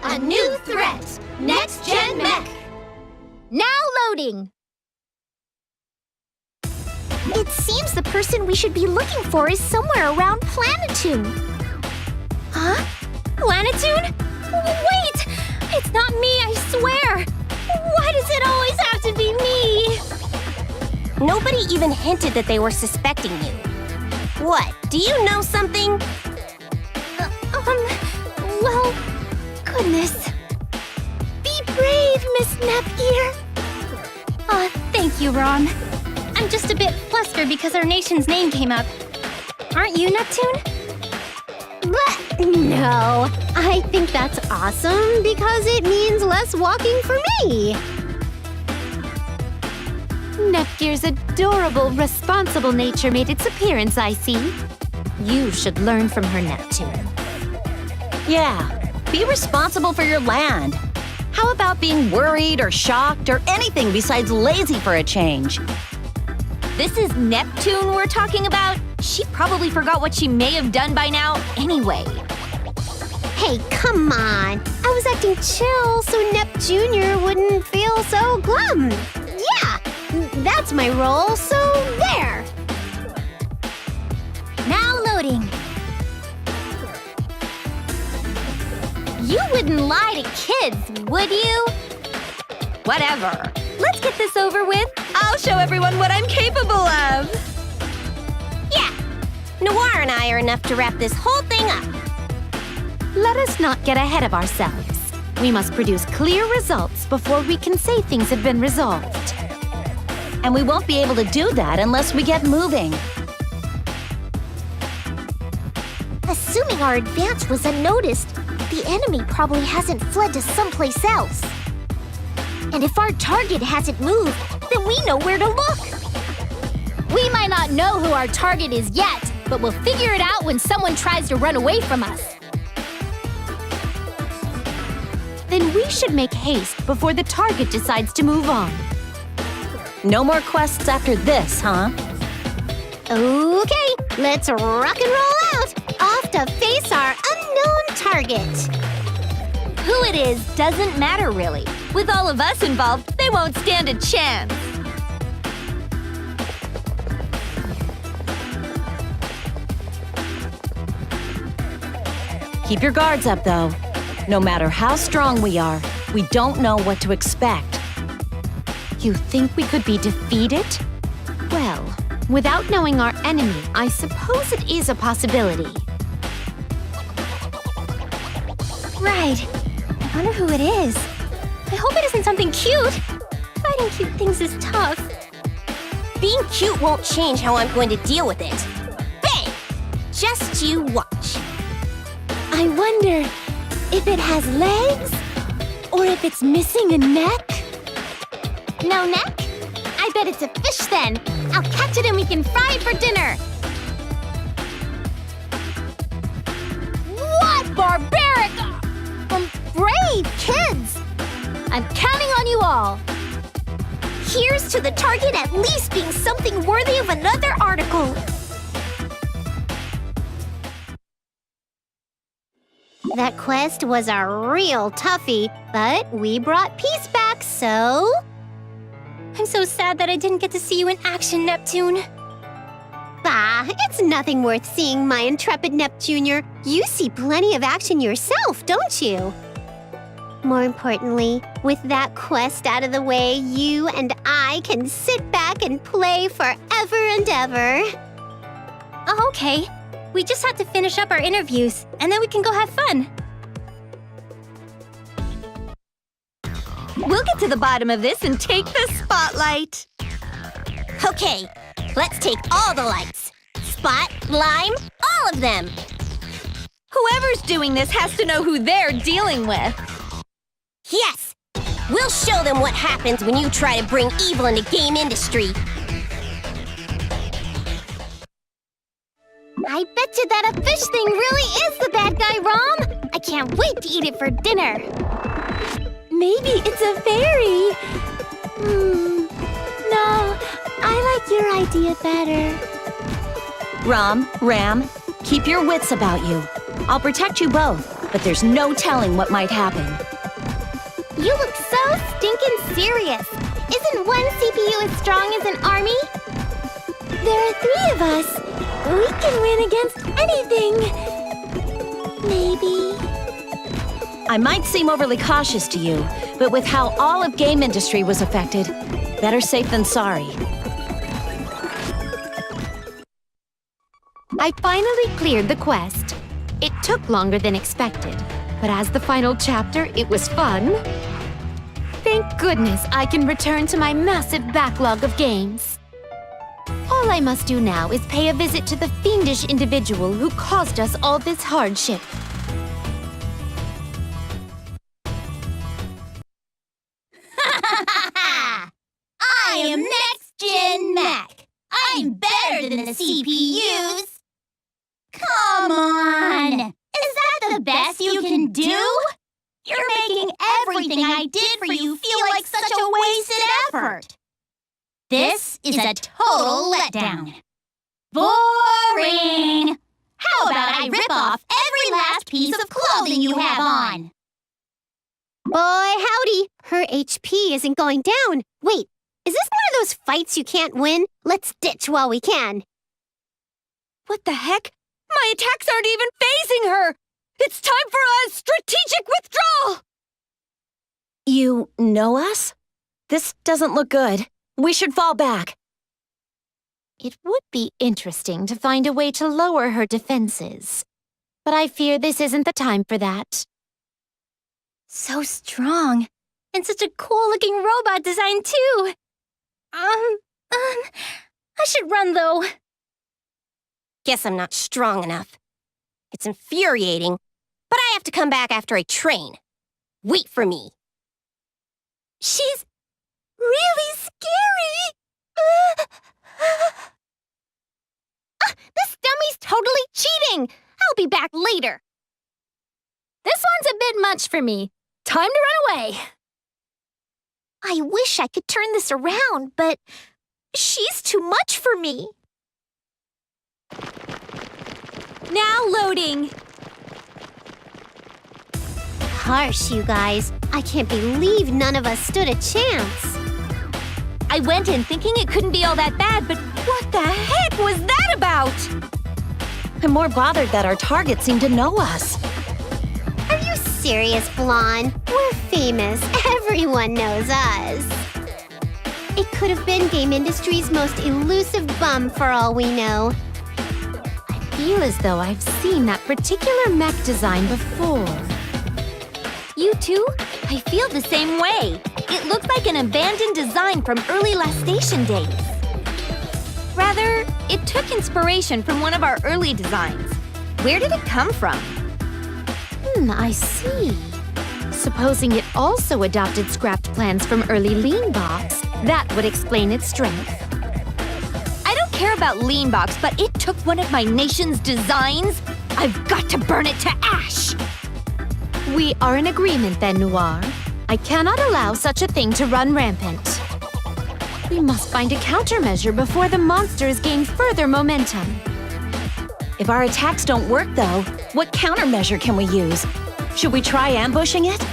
A new threat! Next-gen Mech! Now loading! It seems the person we should be looking for is somewhere around Planetoon. Huh? Planetoon? Wait! It's not me, I swear! Why does it always have to be me? Nobody even hinted that they were suspecting you. What, do you know something? Well, goodness. Be brave, Miss Nep here. Thank you, Rom. I'm just a bit flustered because our nation's name came up. Aren't you, Neptune? No, I think that's awesome because it means less walking for me. Nepgear's adorable, responsible nature made its appearance, I see. You should learn from her, Neptune. Yeah, be responsible for your land. How about being worried or shocked or anything besides lazy for a change? This is Neptune we're talking about? She probably forgot what she may have done by now anyway. Hey, come on. I was acting chill so Nep Jr. wouldn't feel so glum. Yeah, that's my role, so there. Now loading. You wouldn't lie to kids, would you? Whatever. Let's get this over with. I'll show everyone what I'm capable of. Yeah, Noir and I are enough to wrap this whole thing up. Let us not get ahead of ourselves. We must produce clear results before we can say things have been resolved. And we won't be able to do that unless we get moving. Assuming our advance was unnoticed, the enemy probably hasn't fled to someplace else. And if our target hasn't moved, then we know where to look. We might not know who our target is yet, but we'll figure it out when someone tries to run away from us. Then we should make haste before the target decides to move on. No more quests after this, huh? Okay, let's rock and roll out! Off to face our unknown target. Who it is doesn't matter, really. With all of us involved, they won't stand a chance. Keep your guards up, though. No matter how strong we are, we don't know what to expect. You think we could be defeated? Well, without knowing our enemy, I suppose it is a possibility. Right. I wonder who it is. I hope it isn't something cute. Fighting cute things is tough. Being cute won't change how I'm going to deal with it. Bang! Just you watch. I wonder if it has legs or if it's missing a neck. No neck? I bet it's a fish then. I'll catch it and we can fry it for dinner. What barbaric! Brave kids! I'm counting on you all. Here's to the target at least being something worthy of another article. That quest was a real toughie, but we brought peace back, so... I'm so sad that I didn't get to see you in action, Neptune. Bah, it's nothing worth seeing, my intrepid Nep Jr. You see plenty of action yourself, don't you? More importantly, with that quest out of the way, you and I can sit back and play forever and ever. Oh, okay. We just have to finish up our interviews, and then we can go have fun. We'll get to the bottom of this and take the spotlight. Okay, let's take all the lights. Spot, lime, all of them. Whoever's doing this has to know who they're dealing with. Yes! We'll show them what happens when you try to bring evil into game industry. I bet you that a fish thing really is the bad guy, Rom! I can't wait to eat it for dinner. Maybe it's a fairy. No, I like your idea better. Ram, keep your wits about you. I'll protect you both. but there's no telling what might happen. You look so stinkin' serious. Isn't one CPU as strong as an army? There are 3 of us. We can win against anything. Maybe. I might seem overly cautious to you, but with how all of game industry was affected, better safe than sorry. I finally cleared the quest. It took longer than expected, but as the final chapter, it was fun. Thank goodness I can return to my massive backlog of games. All I must do now is pay a visit to the fiendish individual who caused us all this hardship. I am Next Gen Mech. I'm better than the CPUs. Come on! Is that the best you can do? You're making everything I did for you feel like such a wasted effort. This is a total letdown. Boring! How about I rip off every last piece of clothing you have on? Boy, howdy! Her HP isn't going down. Wait, is this one of those fights you can't win? Let's ditch while we can. What the heck? My attacks aren't even phasing her! It's time for a strategic withdrawal! You know us? This doesn't look good. We should fall back. It would be interesting to find a way to lower her defenses, but I fear this isn't the time for that. So strong. And such a cool-looking robot design, too. I should run, though. Guess I'm not strong enough. It's infuriating, but I have to come back after I train. Wait for me. She's really scary. This dummy's totally cheating. I'll be back later. This one's a bit much for me. Time to run away. I wish I could turn this around, but she's too much for me. Now loading. Harsh, you guys. I can't believe none of us stood a chance. I went in thinking it couldn't be all that bad, but what the heck was that about? I'm more bothered that our target seemed to know us. Are you serious, Blonde? We're famous. Everyone knows us. It could have been game industry's most elusive bum for all we know. I feel as though I've seen that particular mech design before. You too? I feel the same way. It looks like an abandoned design from early Last Station days. Rather, it took inspiration from one of our early designs. Where did it come from? I see. Supposing it also adopted scrapped plans from early Leanbox, that would explain its strength. I don't care about Leanbox, but it took one of my nation's designs. I've got to burn it to ash! We are in agreement then, Noir. I cannot allow such a thing to run rampant. We must find a countermeasure before the monsters gain further momentum. If our attacks don't work, though, what countermeasure can we use? Should we try ambushing it?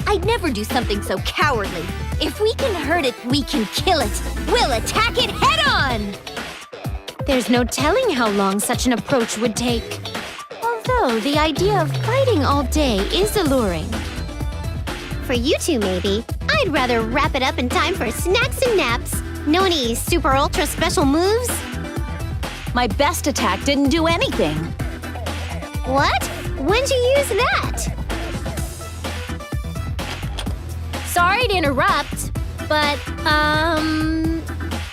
I'd never do something so cowardly. If we can hurt it, we can kill it. We'll attack it head-on! There's no telling how long such an approach would take. Although the idea of fighting all day is alluring. For you two, maybe. I'd rather wrap it up in time for snacks and naps. Know any super ultra special moves? My best attack didn't do anything. What? When'd you use that? Sorry to interrupt, but,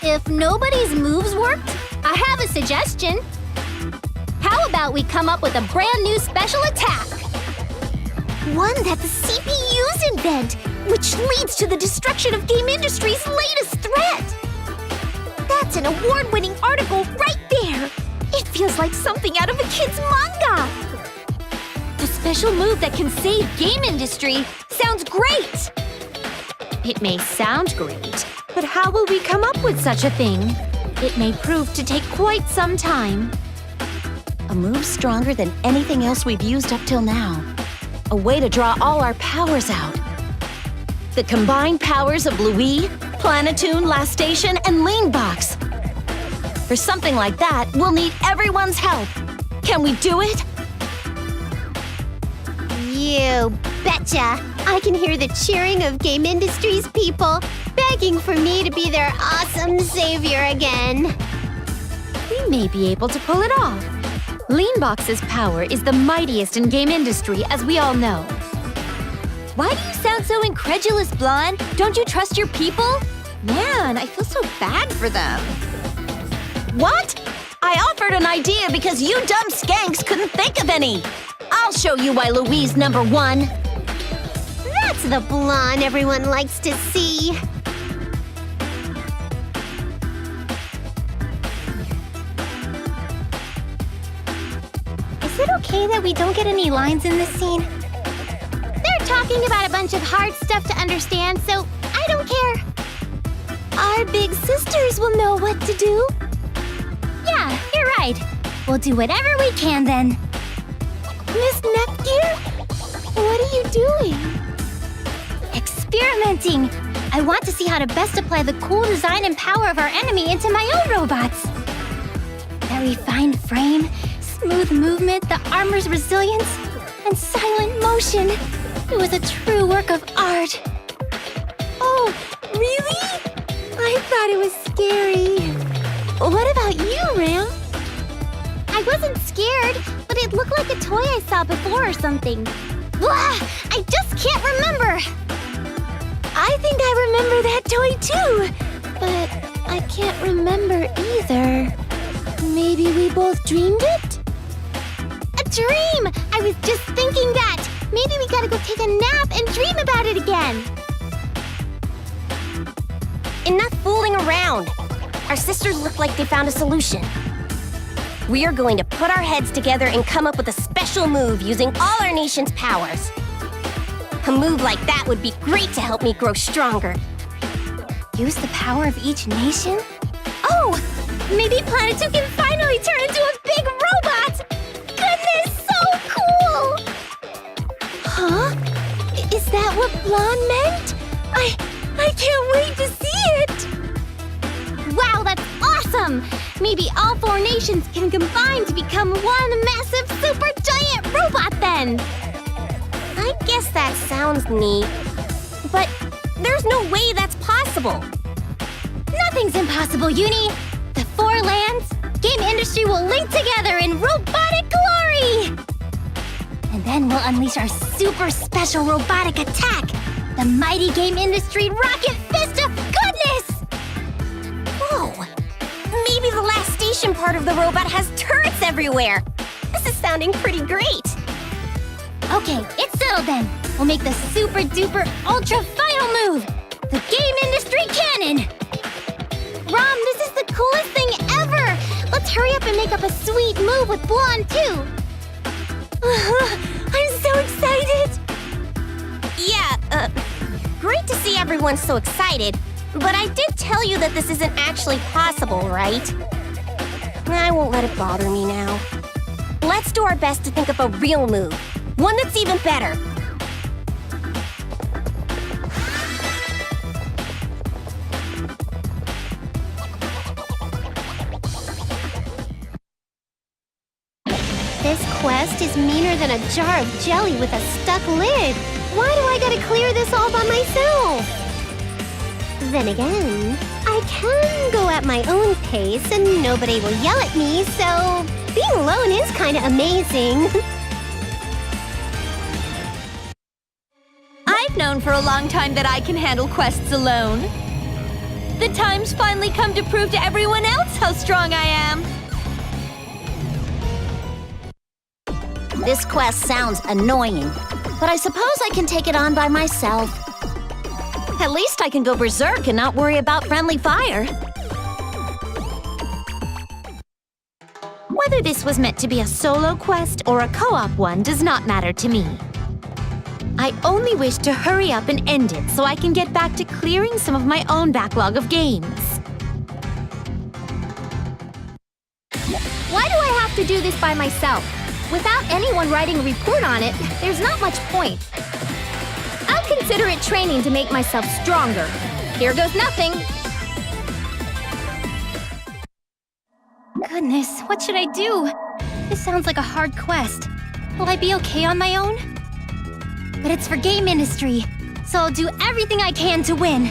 if nobody's moves worked, I have a suggestion. How about we come up with a brand new special attack? One that the CPUs invent, which leads to the destruction of game industry's latest threat. That's an award-winning article right there. It feels like something out of a kid's manga. A special move that can save game industry sounds great. It may sound great, but how will we come up with such a thing? It may prove to take quite some time. A move stronger than anything else we've used up till now. A way to draw all our powers out. The combined powers of Louis, Planetoon, Last Station, and Leanbox. For something like that, we'll need everyone's help. Can we do it? You betcha! I can hear the cheering of game industry's people, begging for me to be their awesome savior again. We may be able to pull it off. Leanbox's power is the mightiest in game industry, as we all know. Why do you sound so incredulous, Blonde? Don't you trust your people? Man, I feel so bad for them. What? I offered an idea because you dumb skanks couldn't think of any. I'll show you why Louise #1. That's the blonde everyone likes to see. Is it okay that we don't get any lines in this scene? They're talking about a bunch of hard stuff to understand, so I don't care. Our big sisters will know what to do. Yeah, you're right. We'll do whatever we can then. Miss Nepgear? What are you doing? Experimenting. I want to see how to best apply the cool design and power of our enemy into my own robots. That refined frame, smooth movement, the armor's resilience, and silent motion. It was a true work of art. Oh, really? I thought it was scary. What about you, Ram? I wasn't scared, but it looked like a toy I saw before or something. Blah! I just can't remember! I think I remember that toy too, but I can't remember either. Maybe we both dreamed it? A dream! I was just thinking that! Maybe we gotta go take a nap and dream about it again! Enough fooling around. Our sisters look like they found a solution. We are going to put our heads together and come up with a special move using all our nation's powers. A move like that would be great to help me grow stronger. Use the power of each nation? Oh! Maybe Planet 2 can finally turn into a big robot! Goodness, so cool! Huh? Is that what Blonde meant? I can't wait to see it! Wow, that's awesome! Maybe all 4 nations can combine to become one massive super giant robot then! I guess that sounds neat, but there's no way that's possible. Nothing's impossible, Uni! The 4 lands, game industry will link together in robotic glory! And then we'll unleash our super special robotic attack! The mighty game industry rocket fist of goodness! Whoa! Maybe the last station part of the robot has turrets everywhere! This is sounding pretty great! Okay, it's settled then. We'll make the super duper ultra final move! The game industry cannon! Rom, this is the coolest thing ever! Let's hurry up and make up a sweet move with Blonde too! I'm so excited! Yeah, great to see everyone so excited, but I did tell you that this isn't actually possible, right? I won't let it bother me now. Let's do our best to think of a real move. One that's even better. This quest is meaner than a jar of jelly with a stuck lid. Why do I gotta clear this all by myself? Then again, I can go at my own pace and nobody will yell at me, so being alone is kinda amazing. I've known for a long time that I can handle quests alone. The time's finally come to prove to everyone else how strong I am. This quest sounds annoying, but I suppose I can take it on by myself. At least I can go berserk and not worry about friendly fire. Whether this was meant to be a solo quest or a co-op one does not matter to me. I only wish to hurry up and end it so I can get back to clearing some of my own backlog of games. Why do I have to do this by myself. Without anyone writing a report on it, there's not much point. I'll consider it training to make myself stronger. Here goes nothing. Goodness, what should I do? This sounds like a hard quest. Will I be okay on my own? But it's for game industry, so I'll do everything I can to win.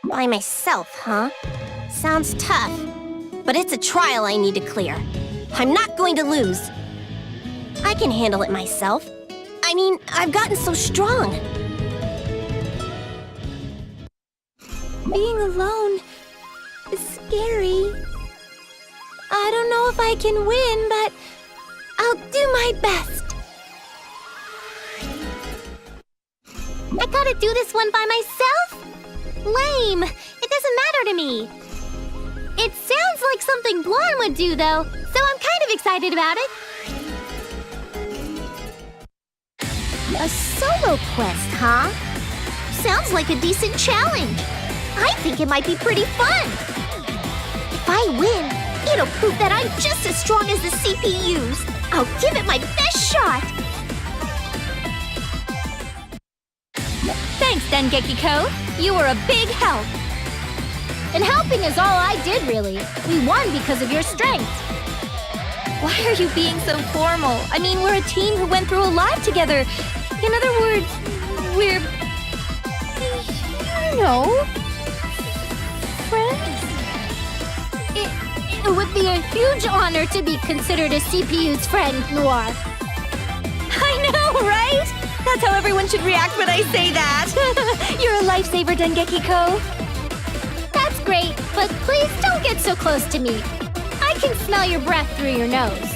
By myself, huh? Sounds tough. But it's a trial I need to clear. I'm not going to lose. I can handle it myself. I mean, I've gotten so strong. Being alone is scary. I don't know if I can win, but I'll do my best. I gotta do this one by myself? Lame! It doesn't matter to me. It sounds like something Blonde would do, though, so I'm kind of excited about it. A solo quest, huh? Sounds like a decent challenge. I think it might be pretty fun. If I win, it'll prove that I'm just as strong as the CPUs. I'll give it my best shot. Thanks, Dengeki-ko. You were a big help. And helping is all I did, really. We won because of your strength. Why are you being so formal? I mean, we're a team who went through a lot together. In other words, we're... you know... friends? It would be a huge honor to be considered a CPU's friend, Noir. I know, right? That's how everyone should react when I say that. You're a lifesaver, Dengeki-ko. That's great, but please don't get so close to me. I can smell your breath through your nose.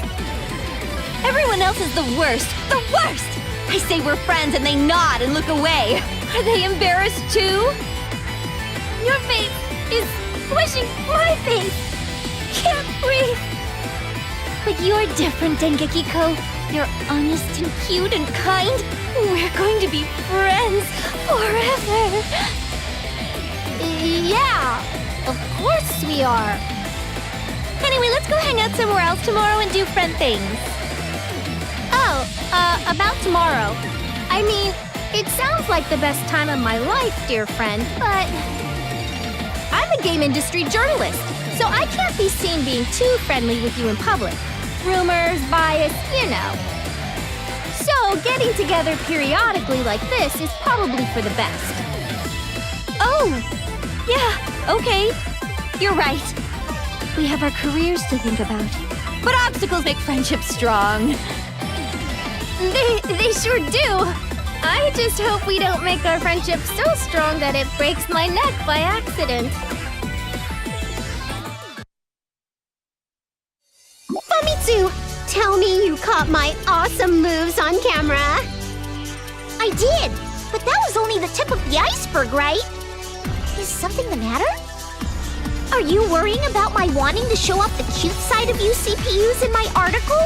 Everyone else is the worst. The worst! I say we're friends and they nod and look away. Are they embarrassed too? Your face is squishing my face. Can't breathe. But you're different, Dengeki-ko. You're honest and cute and kind. We're going to be friends forever. Yeah, of course we are. Anyway, let's go hang out somewhere else tomorrow and do friend things. Oh, about tomorrow. I mean, it sounds like the best time of my life, dear friend, but... I'm a game industry journalist, so I can't be seen being too friendly with you in public. Rumors, bias, you know. So, getting together periodically like this is probably for the best. Oh, yeah, okay. You're right. We have our careers to think about. But obstacles make friendship strong. They sure do. I just hope we don't make our friendship so strong that it breaks my neck by accident. Famitsu, tell me you caught my awesome moves on camera. I did, but that was only the tip of the iceberg, right? Is something the matter? Are you worrying about my wanting to show off the cute side of you CPUs in my article?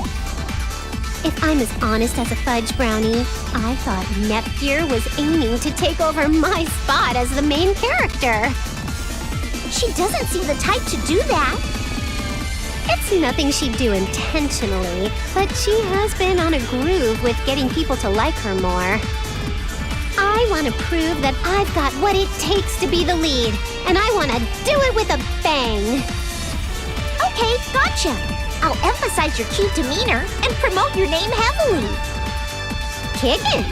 If I'm as honest as a fudge brownie, I thought Nepgear was aiming to take over my spot as the main character. She doesn't seem the type to do that. It's nothing she'd do intentionally, but she has been on a groove with getting people to like her more. I want to prove that I've got what it takes to be the lead, and I want to do it with a bang. Okay, gotcha. I'll emphasize your cute demeanor and promote your name heavily. Kickin'.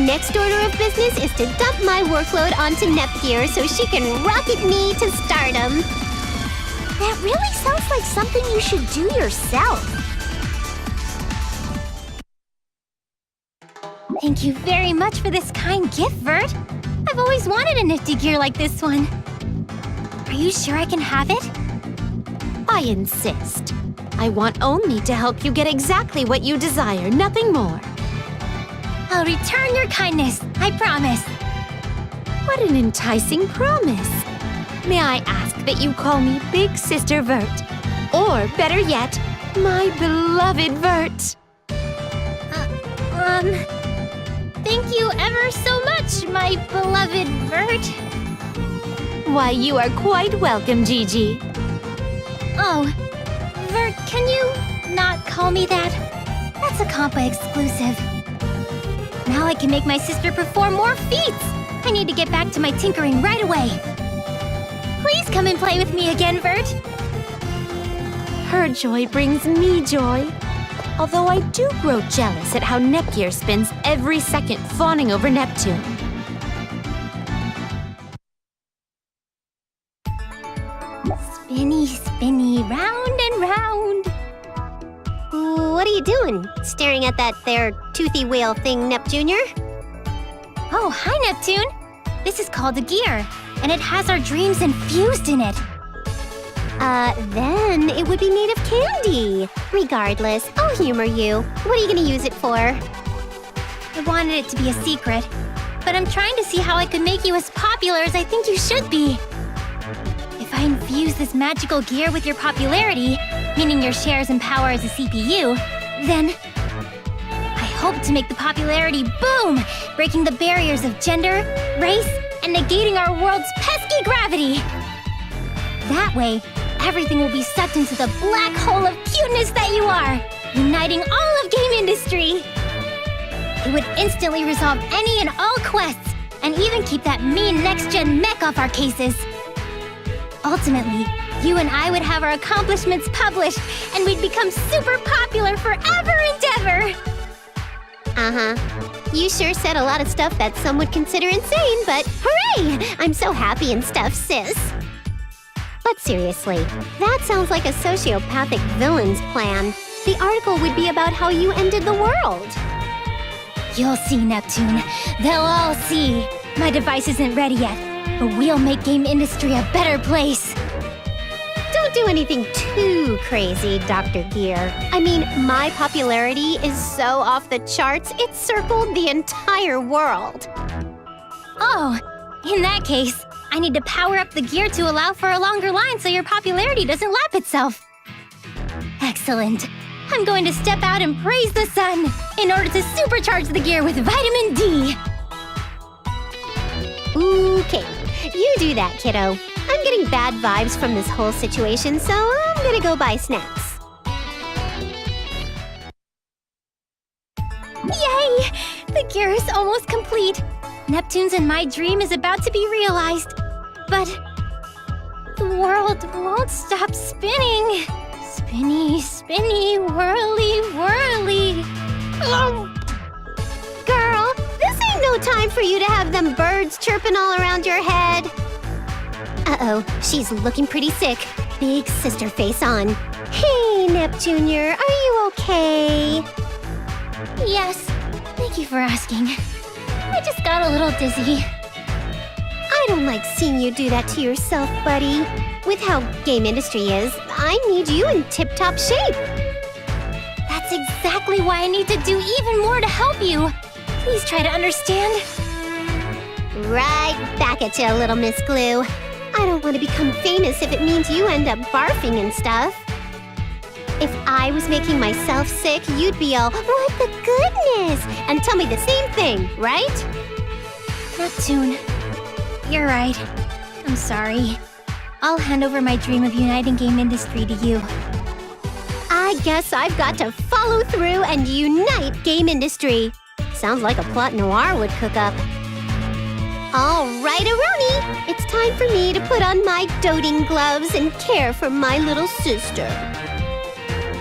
Next order of business is to dump my workload onto Nepgear so she can rocket me to stardom. That really sounds like something you should do yourself. Thank you very much for this kind gift, Vert. I've always wanted a nifty gear like this one. Are you sure I can have it? I insist. I want only to help you get exactly what you desire, nothing more. I'll return your kindness, I promise. What an enticing promise. May I ask that you call me Big Sister Vert? Or, better yet, my beloved Vert. Thank you ever so much, my beloved Vert. Why, you are quite welcome, Gigi. Oh, Vert, can you not call me that? That's a Compa exclusive. Now I can make my sister perform more feats! I need to get back to my tinkering right away. Please come and play with me again, Vert. Her joy brings me joy. Although I do grow jealous at how Nepgear spends every second fawning over Neptune. Spinny, spinny, round and round. What are you doing? Staring at that there toothy whale thing, Nep Jr.? Oh, hi, Neptune. This is called a gear, and it has our dreams infused in it. Then it would be made of candy. Regardless, I'll humor you. What are you gonna use it for? I wanted it to be a secret, but I'm trying to see how I could make you as popular as I think you should be. If I infuse this magical gear with your popularity, meaning your shares in power as a CPU, then I hope to make the popularity boom, breaking the barriers of gender, race, and negating our world's pesky gravity. That way, everything will be sucked into the black hole of cuteness that you are, uniting all of game industry. It would instantly resolve any and all quests, and even keep that mean next-gen Mech off our cases. Ultimately, you and I would have our accomplishments published, and we'd become super popular forever and ever! You sure said a lot of stuff that some would consider insane, but hooray! I'm so happy and stuff, sis. But seriously, that sounds like a sociopathic villain's plan. The article would be about how you ended the world. You'll see, Neptune. They'll all see. My device isn't ready yet, but we'll make game industry a better place. Don't do anything too crazy, Dr. Gear. I mean, my popularity is so off the charts, it's circled the entire world. Oh, in that case, I need to power up the gear to allow for a longer line so your popularity doesn't lap itself. Excellent. I'm going to step out and praise the sun in order to supercharge the gear with vitamin D. Okay, you do that, kiddo. I'm getting bad vibes from this whole situation, so I'm gonna go buy snacks. Yay! The gear is almost complete. Neptune's and my dream is about to be realized. But the world won't stop spinning. Spinny, spinny, whirly, whirly. Oh. Girl, this ain't no time for you to have them birds chirping all around your head. Uh-oh, she's looking pretty sick. Big sister face on. Hey, Nep Jr., are you okay? Yes, thank you for asking. I just got a little dizzy. I don't like seeing you do that to yourself, buddy. With how game industry is, I need you in tip-top shape. That's exactly why I need to do even more to help you. Please try to understand. Right back at you, little Miss Glue. I don't want to become famous if it means you end up barfing and stuff. If I was making myself sick, you'd be all, what the goodness, and tell me the same thing, right? Neptune, you're right. I'm sorry. I'll hand over my dream of uniting game industry to you. I guess I've got to follow through and unite game industry. Sounds like a plot noir would cook up. All right, Aroni, it's time for me to put on my doting gloves and care for my little sister.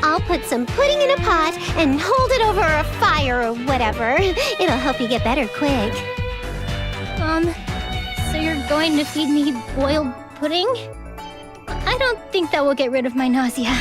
I'll put some pudding in a pot and hold it over a fire or whatever. It'll help you get better quick. So you're going to feed me boiled pudding? I don't think that will get rid of my nausea.